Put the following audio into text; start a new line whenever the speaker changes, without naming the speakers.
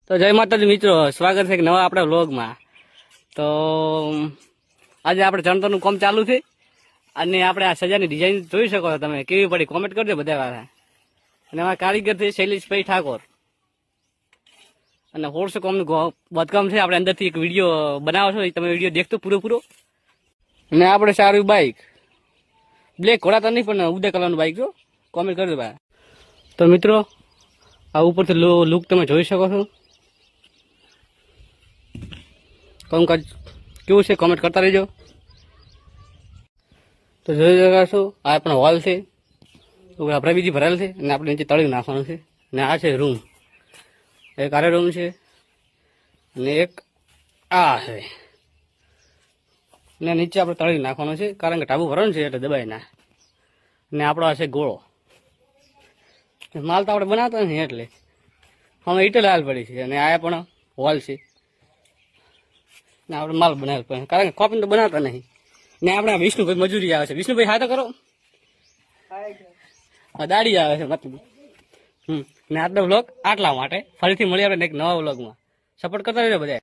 તો જય માતાજી મિત્રો, સ્વાગત છે એક નવા આપણા વ્લોગમાં. તો આજે આપણે ચણતરનું કામ ચાલુ છે અને આપણે આ સજાની ડિઝાઇન જોઈ શકો છો તમે, કેવી પડી કોમેન્ટ કરજો બધા વાળા. અને અમારા કારીગર છે શૈલેષભાઈ ઠાકોર, અને હોળસો કામનું બાંધકામ છે. આપણે અંદરથી એક વિડીયો બનાવો છો, તમે વિડીયો દેખતો પૂરો. અને આપણે સારું બાઇક બ્લેક ઘોડા તો નહીં પણ ઉદય કલરનું બાઇક જો, કોમેન્ટ કરજો ભાઈ. તો મિત્રો આ ઉપરથી લુક તમે જોઈ શકો છો, કામકાજ કેવું છે કોમેન્ટ કરતા રહેજો. તો જોઈ શકો આ આપણો હોલ છે, આપણે બીજી ભરેલ છે અને આપણે નીચે તળી નાખવાનું છે. અને આ છે રૂમ, એક આરે રૂમ છે અને એક આ છે, ને નીચે આપણે તળી નાખવાનું છે કારણ કે ટાબુ ભરવાનું છે એટલે દબાઈ ના. અને આપણો આ છે ગોળો, માલ તો આપણે બનાવતા નથી એટલે અમે ઈટે લાલ પડી છે. અને આ પણ હોલ છે ને આપણે માલ બનાવેલ પણ કારણ કે કોપી તો બનાવતા નહીં. ને આપણે વિષ્ણુભાઈ મજૂરી આવે છે. વિષ્ણુભાઈ હા તો કરો, દાડી આવે છે મતલબ. ને આજનો વ્લોગ આટલા માટે. ફરીથી મળીએ આપણે એક નવા વ્લોગમાં. સપોર્ટ કરતા રહેજો બધા.